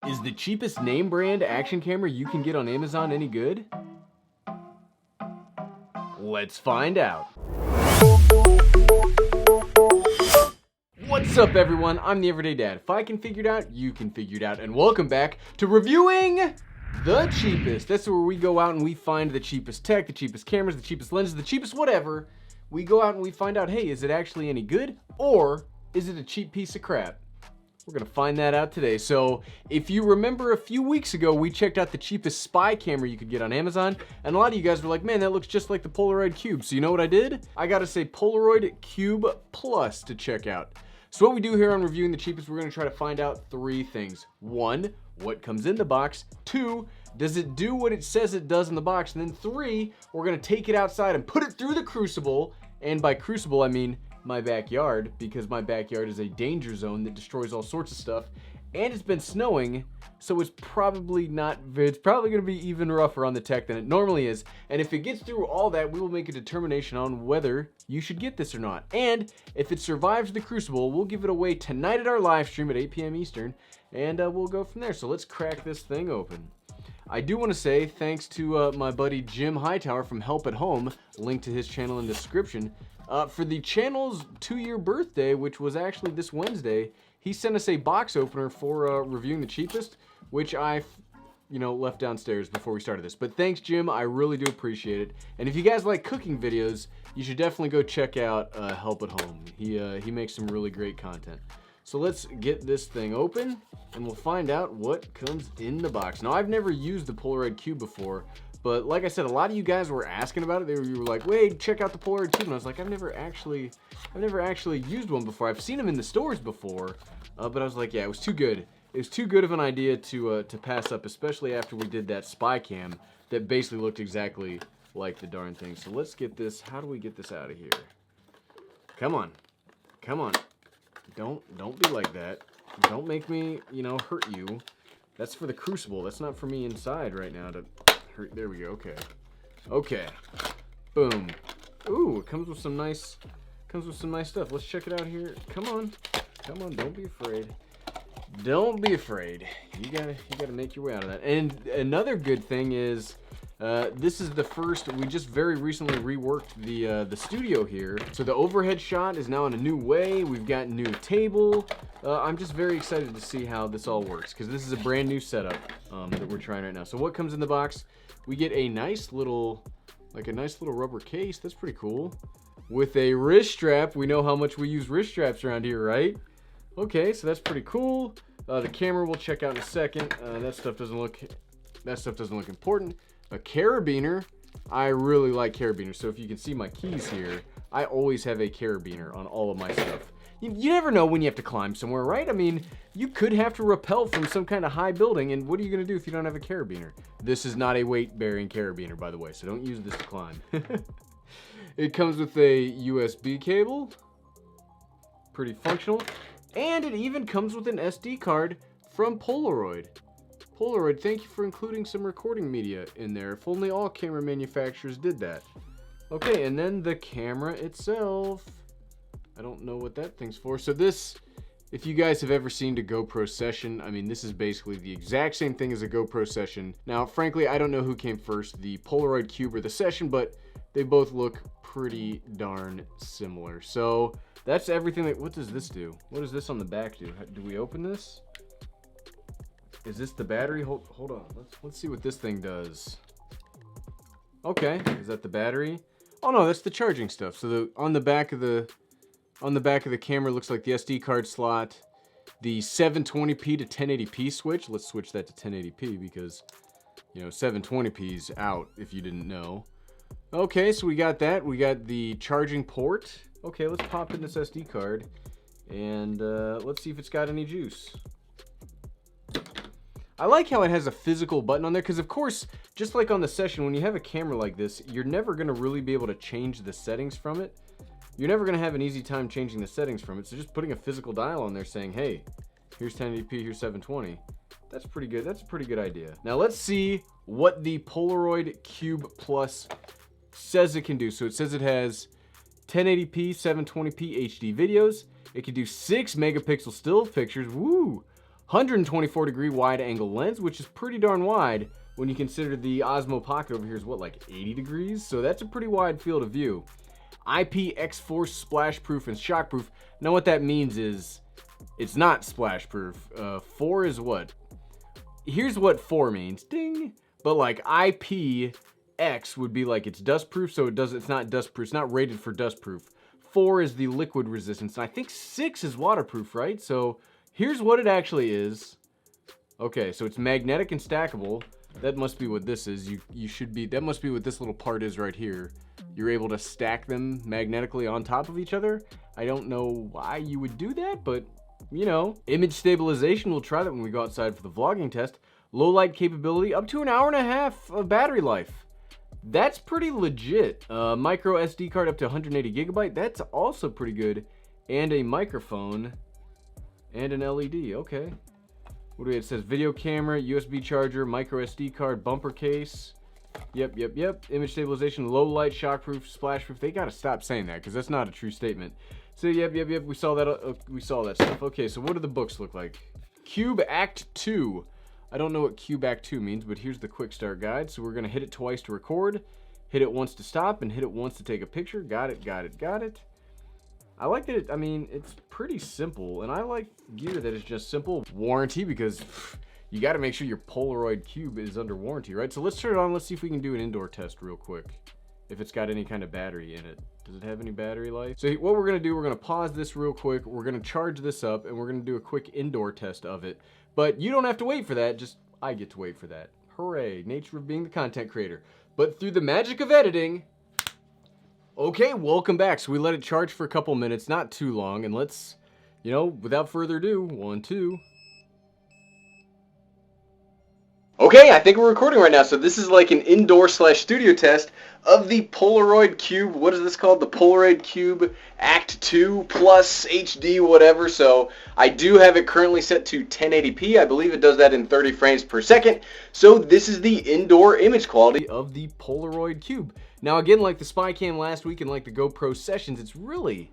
Is the cheapest name brand action camera you can get on Amazon any good? Let's find out. What's up everyone, I'm the Everyday Dad. If I can figure it out, you can figure it out. And welcome back to reviewing the cheapest. That's where we go out and we find the cheapest tech, the cheapest cameras, the cheapest lenses, the cheapest whatever. We go out and we find out, hey, is it actually any good? Or is it a cheap piece of crap? We're gonna find that out today. So if you remember a few weeks ago, we checked out the cheapest spy camera you could get on Amazon. And a lot of you guys were like, man, that looks just like the Polaroid Cube. So you know what I did? I gotta say Polaroid Cube Plus to check out. So what we do here on Reviewing the Cheapest, we're gonna try to find out three things. One, what comes in the box. Two, does it do what it says it does in the box? And then three, we're gonna take it outside and put it through the crucible. And by crucible, I mean my backyard, because my backyard is a danger zone that destroys all sorts of stuff. And it's been snowing, so it's probably going to be even rougher on the tech than it normally is. And if it gets through all that, we will make a determination on whether you should get this or not. And if it survives the crucible, we'll give it away tonight at our live stream at 8 p.m. Eastern, and we'll go from there. So let's crack this thing open. I do want to say thanks to my buddy Jim Hightower from Help at Home, link to his channel in the description. For the channel's 2-year birthday, which was actually this Wednesday, he sent us a box opener for Reviewing the Cheapest, which I, left downstairs before we started this. But thanks, Jim. I really do appreciate it. And if you guys like cooking videos, you should definitely go check out Help at Home. He makes some really great content. So let's get this thing open, and we'll find out what comes in the box. Now, I've never used the Polaroid Cube before, but like I said, a lot of you guys were asking about it. You were like, wait, check out the Polaroid Cube. And I was like, I've never actually used one before. I've seen them in the stores before, but I was like, yeah, it was too good. It was too good of an idea to pass up, especially after we did that spy cam that basically looked exactly like the darn thing. So let's get this. How do we get this out of here? Come on. Come on. Don't be like that. Don't make me, hurt you. That's for the crucible. That's not for me inside right now to hurt. There we go. Okay. Okay. Boom. Ooh, it comes with some nice stuff. Let's check it out here. Come on. Come on, don't be afraid. Don't be afraid. You gotta make your way out of that. And another good thing is this is the first, we just very recently reworked the studio here. So the overhead shot is now in a new way. We've got a new table. I'm just very excited to see how this all works, because this is a brand new setup that we're trying right now. So what comes in the box? We get a nice little rubber case. That's pretty cool. With a wrist strap. We know how much we use wrist straps around here, right? Okay, so that's pretty cool. The camera we'll check out in a second. That stuff doesn't look important. A carabiner. I really like carabiners. So if you can see my keys here, I always have a carabiner on all of my stuff. You never know when you have to climb somewhere, right? I mean, you could have to rappel from some kind of high building, and what are you gonna do if you don't have a carabiner? This is not a weight-bearing carabiner, by the way, so don't use this to climb. It comes with a USB cable. Pretty functional. And it even comes with an SD card from Polaroid. Polaroid, thank you for including some recording media in there. If only all camera manufacturers did that. Okay, and then the camera itself. I don't know what that thing's for. So this, if you guys have ever seen a GoPro Session, I mean, this is basically the exact same thing as a GoPro Session. Now, frankly, I don't know who came first, the Polaroid Cube or the Session, but they both look pretty darn similar. So that's everything. What does this do? What does this on the back do? Do we open this? Is this the battery? Hold on. Let's see what this thing does. Okay, is that the battery? Oh no, that's the charging stuff. So on the back of the camera looks like the SD card slot, the 720p to 1080p switch. Let's switch that to 1080p because 720p is out if you didn't know. Okay, so we got that. We got the charging port. Okay, let's pop in this SD card and let's see if it's got any juice. I like how it has a physical button on there because, of course, just like on the Session, when you have a camera like this, you're never going to really be able to change the settings from it. You're never going to have an easy time changing the settings from it. So just putting a physical dial on there saying, hey, here's 1080p, here's 720. That's pretty good. That's a pretty good idea. Now let's see what the Polaroid Cube Plus says it can do. So it says it has 1080p, 720p HD videos. It can do 6 megapixel still pictures. Woo! 124 degree wide angle lens, which is pretty darn wide when you consider the Osmo Pocket over here is what, like 80 degrees? So that's a pretty wide field of view. IPX4 splash proof and shock proof. Now what that means is it's not splash proof. 4 is what? Here's what 4 means. Ding. But like IPX would be like it's dust proof, so it's not dust proof. It's not rated for dust proof. 4 is the liquid resistance. And I think 6 is waterproof, right? So here's what it actually is. Okay, so it's magnetic and stackable. That must be what this is. That must be what this little part is right here. You're able to stack them magnetically on top of each other. I don't know why you would do that, but you know. Image stabilization, we'll try that when we go outside for the vlogging test. Low light capability, up to an hour and a half of battery life. That's pretty legit. Micro SD card up to 180 gigabyte. That's also pretty good. And a microphone and an LED. Okay. What do we? It says video camera, USB charger, micro SD card, bumper case. Yep. Image stabilization, low light, shockproof, splashproof. They gotta stop saying that because that's not a true statement. So yep. We saw that. We saw that stuff. Okay, so what do the books look like? Cube Act 2. I don't know what Cube Act 2 means, but here's the quick start guide. So we're gonna hit it twice to record, hit it once to stop, and hit it once to take a picture. Got it. I like that it's pretty simple, and I like gear that is just simple. Warranty, because you got to make sure your Polaroid Cube is under warranty, right? So let's turn it on. Let's see if we can do an indoor test real quick. If it's got any kind of battery in it. Does it have any battery life? So what we're going to do, we're going to pause this real quick. We're going to charge this up, and we're going to do a quick indoor test of it. But you don't have to wait for that. Just I get to wait for that. Hooray. Nature of being the content creator. But through the magic of editing... Okay, welcome back. So we let it charge for a couple minutes, not too long, and let's, without further ado, 1, 2. Okay, I think we're recording right now. So this is like an indoor/studio test of the Polaroid Cube. What is this called? The Polaroid Cube Act 2 Plus HD whatever. So I do have it currently set to 1080p. I believe it does that in 30 frames per second. So this is the indoor image quality of the Polaroid Cube. Now again, like the Spy Cam last week and like the GoPro Sessions, it's really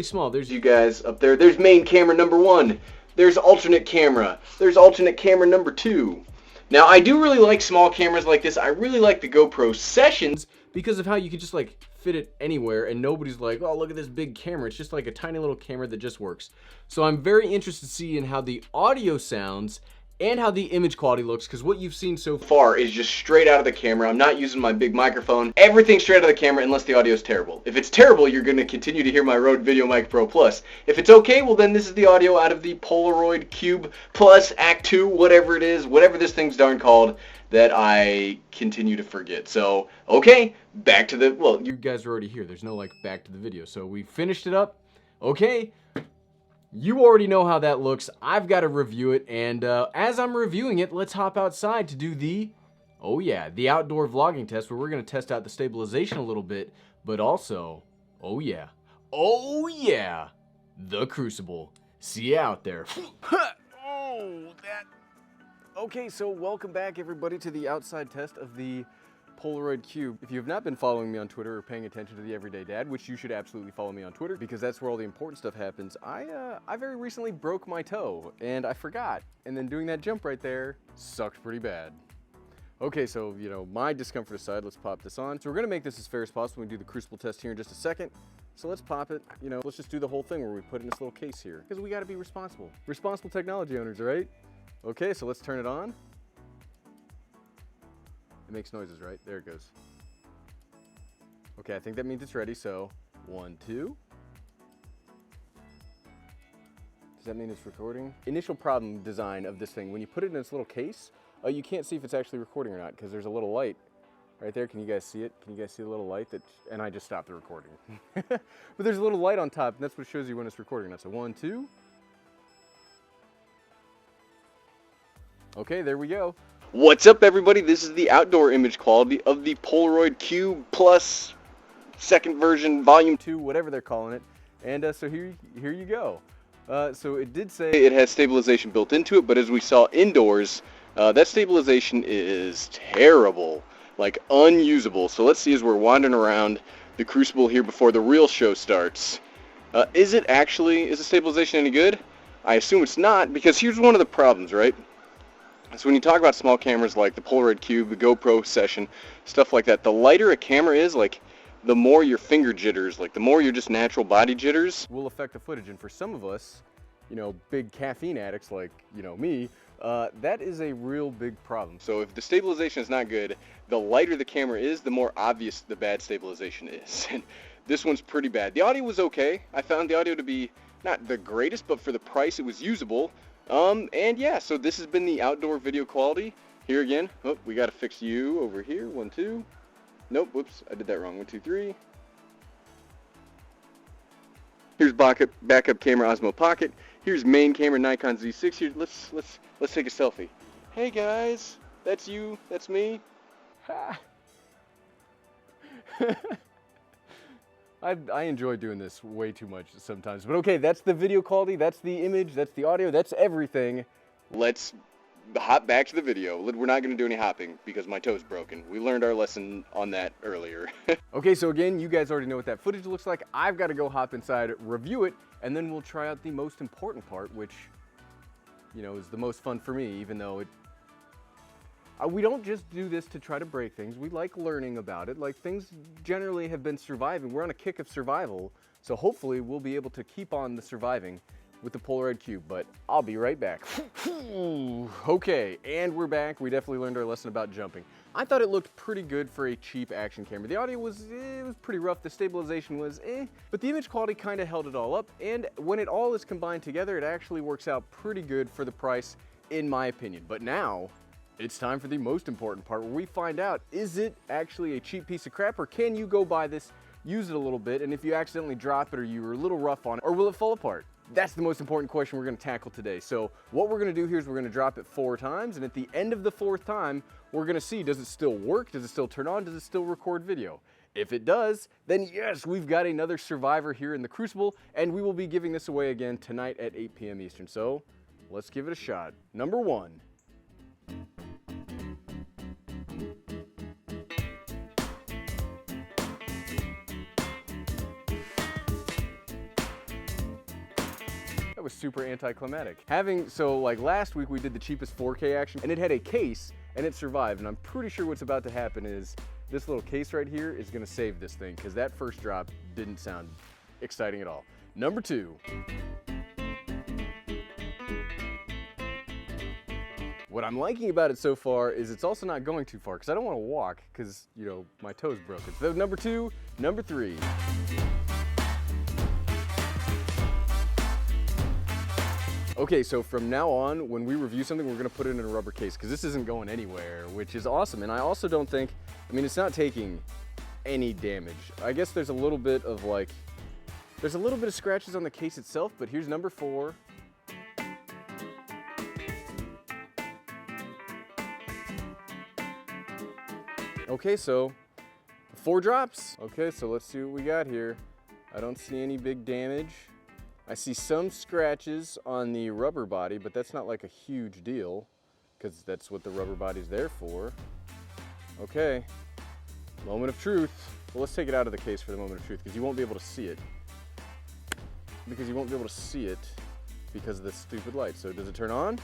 small. There's you guys up there. There's main camera number 1. There's alternate camera. There's alternate camera number 2. Now I do really like small cameras like this. I really like the GoPro Sessions because of how you can just like fit it anywhere and nobody's like, oh, look at this big camera. It's just like a tiny little camera that just works. So I'm very interested to see in how the audio sounds and how the image quality looks, because what you've seen so far is just straight out of the camera. I'm not using my big microphone. Everything straight out of the camera unless the audio is terrible. If it's terrible, you're going to continue to hear my Rode Video Mic Pro Plus. If it's okay, well then this is the audio out of the Polaroid Cube Plus Act 2, whatever it is, whatever this thing's darn called, that I continue to forget. So, okay, back to the, well, you guys are already here. There's no like back to the video. So we finished it up. Okay. You already know how that looks. I've got to review it, and as I'm reviewing it, let's hop outside to do the outdoor vlogging test, where we're going to test out the stabilization a little bit, but also, the Crucible. See you out there. Okay, so welcome back, everybody, to the outside test of the Polaroid Cube. If you have not been following me on Twitter or paying attention to the Everyday Dad, which you should absolutely follow me on Twitter because that's where all the important stuff happens, I very recently broke my toe and I forgot. And then doing that jump right there sucked pretty bad. Okay, so, my discomfort aside, let's pop this on. So we're gonna make this as fair as possible. We do the Crucible test here in just a second. So let's pop it, let's just do the whole thing where we put it in this little case here. Because we gotta be responsible. Responsible technology owners, right? Okay, so let's turn it on. It makes noises, right? There it goes. Okay, I think that means it's ready, so 1, 2. Does that mean it's recording? Initial problem design of this thing, when you put it in this little case, you can't see if it's actually recording or not because there's a little light right there. Can you guys see it? Can you guys see the little light and I just stopped the recording. But there's a little light on top and that's what shows you when it's recording. That's a 1, 2. Okay, there we go. What's up, everybody? This is the outdoor image quality of the Polaroid Cube Plus second version, volume 2, whatever they're calling it. And so here you go. So it did say it has stabilization built into it, but as we saw indoors, that stabilization is terrible, like unusable. So let's see as we're wandering around the Crucible here before the real show starts. Is the stabilization any good? I assume it's not, because here's one of the problems, right? So when you talk about small cameras like the Polaroid Cube, the GoPro Session, stuff like that, the lighter a camera is, like, the more your finger jitters, like the more your just natural body jitters will affect the footage. And for some of us, you know, big caffeine addicts like, you know, me, that is a real big problem. So if the stabilization is not good, the lighter the camera is, the more obvious the bad stabilization is. And this one's pretty bad. The audio was okay. I found the audio to be not the greatest, but for the price it was usable. And yeah, so this has been the outdoor video quality. Here again, oh, we gotta fix you over here. 1, 2. Nope, whoops, I did that wrong. 1, 2, 3. Here's backup camera Osmo Pocket. Here's main camera Nikon Z6. Here, let's take a selfie. Hey guys, that's you, that's me. I enjoy doing this way too much sometimes, but okay, that's the video quality, that's the image, that's the audio, that's everything. Let's hop back to the video. We're not going to do any hopping because my toe's broken. We learned our lesson on that earlier. Okay, so again, you guys already know what that footage looks like. I've got to go hop inside, review it, and then we'll try out the most important part, which, you know, is the most fun for me, even though it... we don't just do this to try to break things. We like learning about it. Like, things generally have been surviving. We're on a kick of survival, so hopefully we'll be able to keep on the surviving with the Polaroid Cube, but I'll be right back. Okay, and we're back. We definitely learned our lesson about jumping. I thought it looked pretty good for a cheap action camera. The audio was, it was pretty rough. The stabilization was but the image quality kind of held it all up, and when it all is combined together, it actually works out pretty good for the price, in my opinion. But now, it's time for the most important part where we find out, is it actually a cheap piece of crap, or can you go buy this, use it a little bit, and if you accidentally drop it or you were a little rough on it, or will it fall apart? That's the most important question we're going to tackle today. So what we're going to do here is we're going to drop it 4 times, and at the end of the 4th time, we're going to see, does it still work? Does it still turn on? Does it still record video? If it does, then yes, we've got another survivor here in the Crucible, and we will be giving this away again tonight at 8 p.m. Eastern. So let's give it a shot. Number 1. Was super anticlimactic. So like last week we did the cheapest 4K action and it had a case and it survived, and I'm pretty sure what's about to happen is this little case right here is gonna save this thing, because that first drop didn't sound exciting at all. Number 2. What I'm liking about it so far is it's also not going too far, because I don't want to walk because, you know, my toe's broken. So number 2, number 3. Okay, so from now on, when we review something, we're gonna put it in a rubber case, because this isn't going anywhere, which is awesome. And I also don't think, I mean, it's not taking any damage. I guess there's a little bit of scratches on the case itself, but here's number 4. Okay, so 4 drops. Okay, so let's see what we got here. I don't see any big damage. I see some scratches on the rubber body, but that's not like a huge deal, because that's what the rubber body's there for. Okay, moment of truth. Well, let's take it out of the case for the moment of truth, because you won't be able to see it. Because of this stupid light. So does it turn on?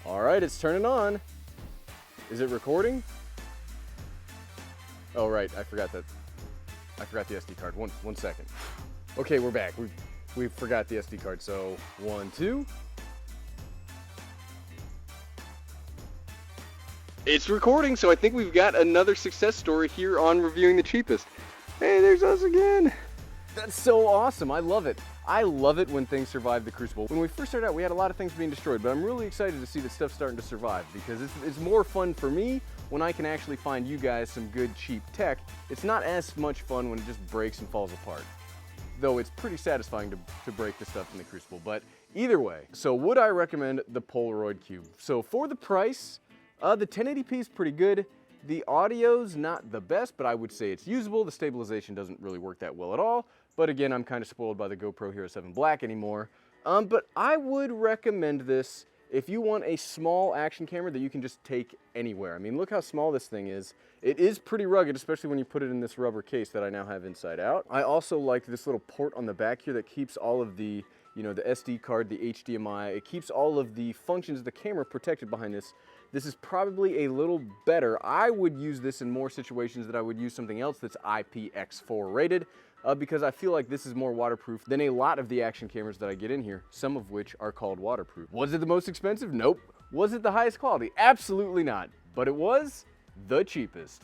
All right, it's turning on. Is it recording? Oh, right, I forgot the SD card. One second. Okay, we're back. We forgot the SD card. So 1, 2. It's recording, so I think we've got another success story here on Reviewing the Cheapest. Hey, there's us again. That's so awesome. I love it. I love it when things survive the Crucible. When we first started out, we had a lot of things being destroyed, but I'm really excited to see that stuff starting to survive, because it's more fun for me when I can actually find you guys some good cheap tech. It's not as much fun when it just breaks and falls apart, though it's pretty satisfying to break the stuff in the Crucible. But either way, so would I recommend the Polaroid Cube? So for the price, the 1080p is pretty good. The audio's not the best, but I would say it's usable. The stabilization doesn't really work that well at all. But again, I'm kind of spoiled by the GoPro Hero 7 Black anymore. But I would recommend this if you want a small action camera that you can just take anywhere. I mean, look how small this thing is. It is pretty rugged, especially when you put it in this rubber case that I now have inside out. I also like this little port on the back here that keeps all of the, you know, the SD card, the HDMI, it keeps all of the functions of the camera protected behind this. This is probably a little better. I would use this in more situations than I would use something else that's IPX4 rated, because I feel like this is more waterproof than a lot of the action cameras that I get in here, some of which are called waterproof. Was it the most expensive? Nope. Was it the highest quality? Absolutely not. But it was the cheapest.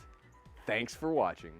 Thanks for watching.